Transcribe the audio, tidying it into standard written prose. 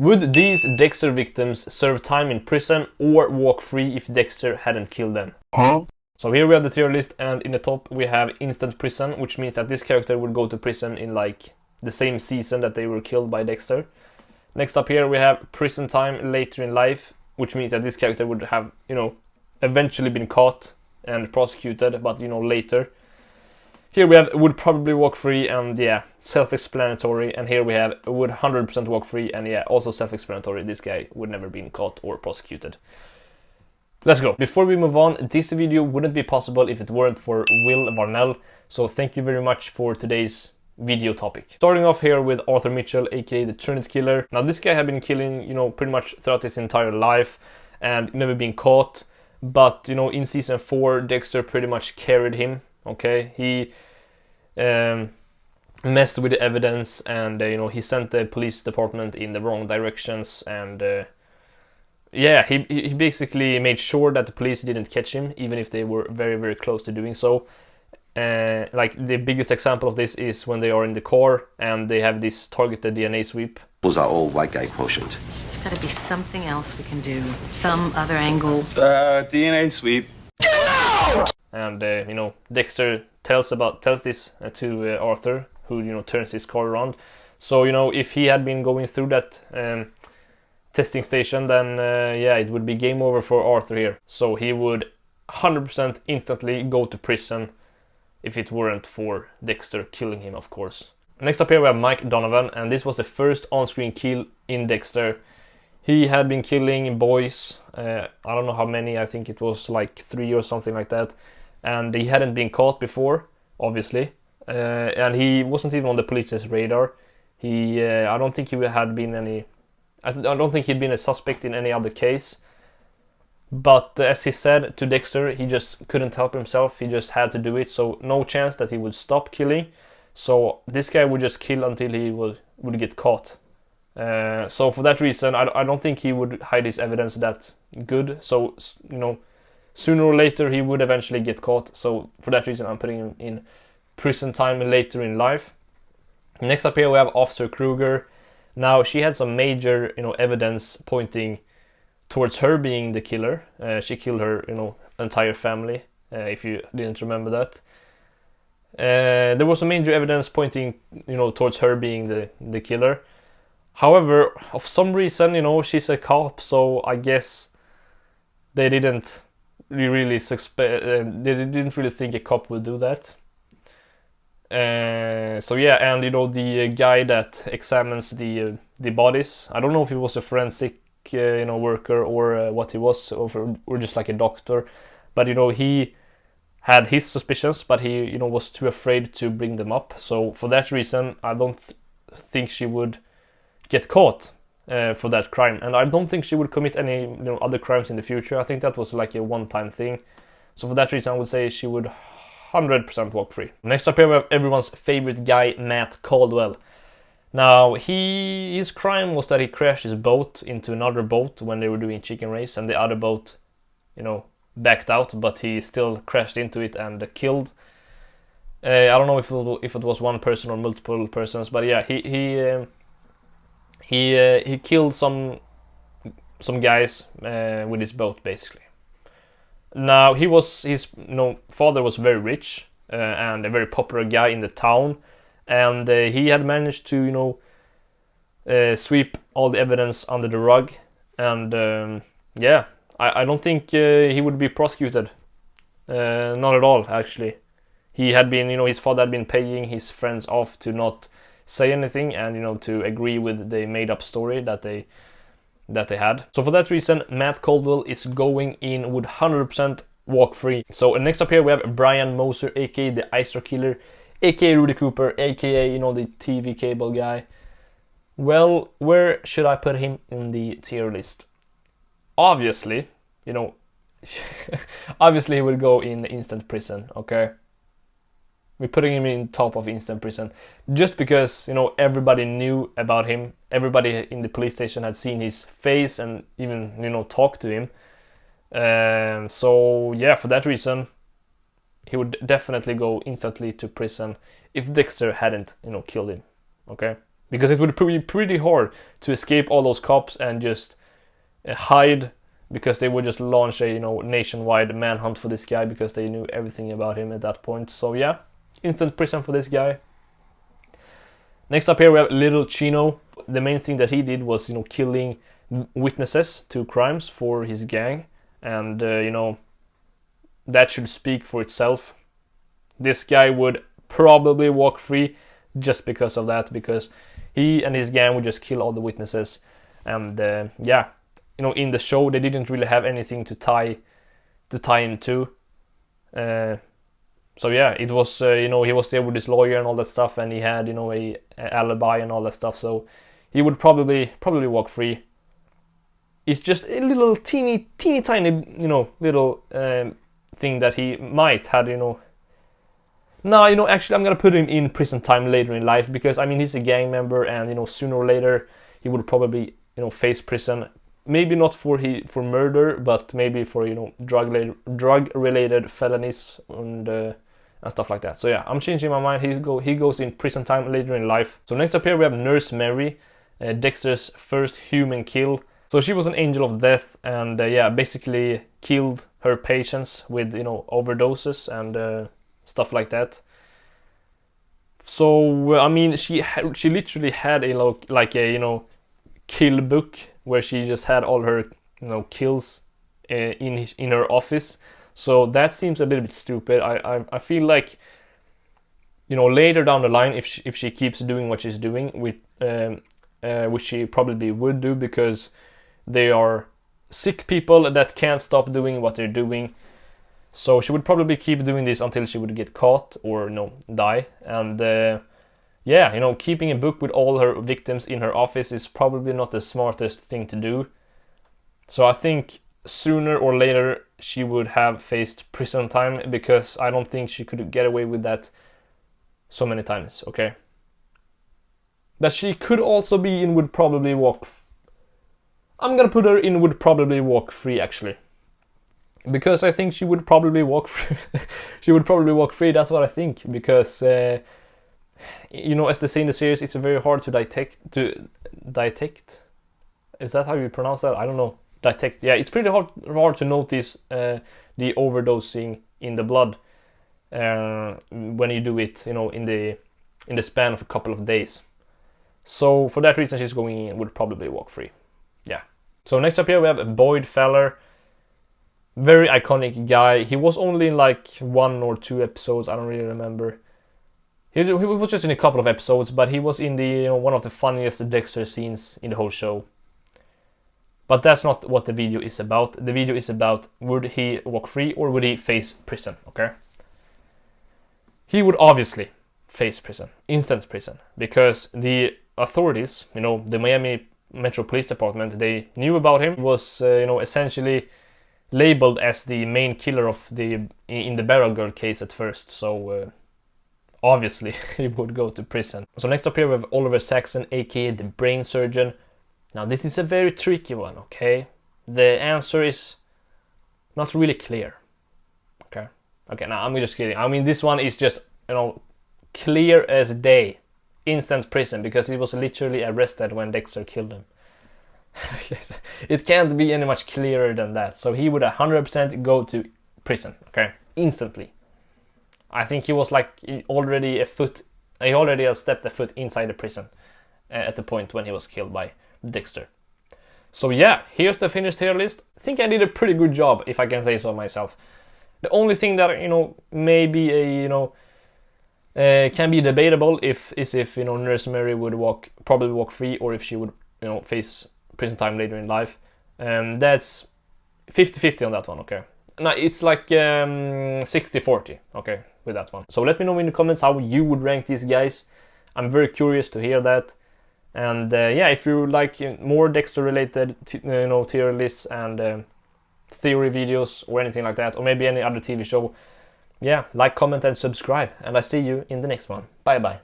Would these Dexter victims serve time in prison or walk free if Dexter hadn't killed them? Huh? So here we have the tier list, and in the top we have instant prison, which means that this character would go to prison in like the same season that they were killed by Dexter. Next up here we have prison time later in life, which means that this character would have, eventually been caught and prosecuted, but later. Here we have would probably walk free, and yeah, self-explanatory. And here we have would 100% walk free, and yeah, also self-explanatory. This guy would never been caught or prosecuted. Let's go. Before we move on, this video wouldn't be possible if it weren't for Will Varnell, so thank you very much for today's video topic. Starting off here with Arthur Mitchell, aka the Trinity Killer. Now this guy had been killing, pretty much throughout his entire life and never been caught. But, in season 4, Dexter pretty much carried him, okay? He messed with the evidence, and, he sent the police department in the wrong directions, and, yeah, he basically made sure that the police didn't catch him, even if they were very, very close to doing so. Like, the biggest example of this is when they are in the car, and they have this targeted DNA sweep. Was our old white guy quotient. It's got to be something else we can do. Some other angle. DNA sweep. And Dexter tells this to Arthur, who turns his car around. So if he had been going through that testing station, then yeah, it would be game over for Arthur here. So he would 100% instantly go to prison if it weren't for Dexter killing him, of course. Next up here we have Mike Donovan, and this was the first on-screen kill in Dexter. He had been killing boys, I don't know how many, I think it was like 3 or something like that. And he hadn't been caught before, obviously. And he wasn't even on the police's radar. I don't think he had been I don't think he'd been a suspect in any other case. But as he said to Dexter, he just couldn't help himself, he just had to do it, so no chance that he would stop killing. So this guy would just kill until he would get caught. So for that reason, I don't think he would hide his evidence that good. So, sooner or later he would eventually get caught. So for that reason, I'm putting him in prison time later in life. Next up here we have Officer Krueger. Now she had some major, evidence pointing towards her being the killer. She killed her, entire family. If you didn't remember that. There was some major evidence pointing, towards her being the killer. However, of some reason, she's a cop, so I guess they didn't really think a cop would do that. So yeah, and the guy that examines the bodies, I don't know if he was a forensic worker or what he was, or just like a doctor, but he had his suspicions, but he was too afraid to bring them up. So for that reason, I don't think she would get caught for that crime, and I don't think she would commit any other crimes in the future. I think that was like a one-time thing. So for that reason, I would say she would 100% walk free. Next up here we have everyone's favorite guy, Matt Coldwell. Now his crime was that he crashed his boat into another boat when they were doing chicken race, and the other boat backed out, but he still crashed into it and killed. I don't know if it was one person or multiple persons, but yeah, he killed some guys with his boat, basically. Now his father was very rich and a very popular guy in the town, and he had managed to sweep all the evidence under the rug, and yeah. I don't think he would be prosecuted. Not at all, actually. He had been, his father had been paying his friends off to not say anything, and to agree with the made-up story that they had. So for that reason, Matt Coldwell is going in with 100% walk free. So next up here we have Brian Moser, aka the Ice Truck Killer, aka Rudy Cooper, aka the TV cable guy. Well, where should I put him in the tier list? Obviously, obviously he will go in instant prison, okay? We're putting him in top of instant prison just because, everybody knew about him. Everybody in the police station had seen his face and even, talked to him. So yeah, for that reason, he would definitely go instantly to prison if Dexter hadn't, killed him, okay? because it would be pretty hard to escape all those cops and just hide, because they would just launch a nationwide manhunt for this guy because they knew everything about him at that point. So yeah, instant prison for this guy. Next up here we have little Chino. The main thing that he did was killing witnesses to crimes for his gang, and that should speak for itself. This guy would probably walk free just because of that, because he and his gang would just kill all the witnesses. And yeah, in the show they didn't really have anything to tie him to. So yeah, it was he was there with his lawyer and all that stuff, and he had a alibi and all that stuff. So he would probably walk free. It's just a little teeny tiny little thing that he might had No, actually I'm gonna put him in prison time later in life, because I mean he's a gang member, and sooner or later he would probably face prison. Maybe not for murder, but maybe for drug related felonies and stuff like that. So yeah, I'm changing my mind. He goes in prison time later in life. So next up here we have Nurse Mary, Dexter's first human kill. So she was an angel of death, and yeah, basically killed her patients with overdoses and stuff like that. So I mean, she literally had a kill book where she just had all her kills in her office. So that seems a little bit stupid. I feel like later down the line, if she keeps doing what she's doing, which she probably would do, because they are sick people that can't stop doing what they're doing. So she would probably keep doing this until she would get caught or die. And yeah, keeping a book with all her victims in her office is probably not the smartest thing to do. So I think sooner or later she would have faced prison time, because I don't think she could get away with that so many times, okay? But she could also be in would probably walk... I'm gonna put her in would probably walk free, actually. Because I think she would probably walk free. She would probably walk free, that's what I think. Because, as they say in the series, it's very hard to detect. Is that how you pronounce that? I don't know. Detect. Yeah, it's pretty hard to notice the overdosing in the blood when you do it, in the span of a couple of days. So for that reason, she's going in would probably walk free. Yeah. So next up here we have Boyd Feller. Very iconic guy. He was only in like 1 or 2 episodes. I don't really remember. He was just in a couple of episodes, but he was in the one of the funniest Dexter scenes in the whole show. But that's not what the video is about. The video is about, would he walk free or would he face prison, okay? He would obviously face prison, instant prison, because the authorities, the Miami Metro Police Department, they knew about him. He was, essentially labeled as the main killer of in the Barrel Girl case at first, so obviously he would go to prison. So next up here we have Oliver Saxon, aka the brain surgeon. Now this is a very tricky one, okay? The answer is not really clear. Okay, now I'm just kidding. I mean, this one is just, clear as day. Instant prison, because he was literally arrested when Dexter killed him. It can't be any much clearer than that. So he would 100% go to prison, okay? Instantly. I think he was like he already has stepped a foot inside the prison at the point when he was killed by Dexter. So yeah, here's the finished tier list. I think I did a pretty good job, if I can say so myself. The only thing that maybe can be debatable is if Nurse Mary would probably walk free, or if she would face prison time later in life. That's 50-50 on that one, okay? No, it's like 60-40, okay, with that one. So let me know in the comments how you would rank these guys. I'm very curious to hear that. And yeah, if you like more Dexter related tier lists and theory videos or anything like that, or maybe any other TV show, yeah, like, comment and subscribe, and I see you in the next one. Bye bye.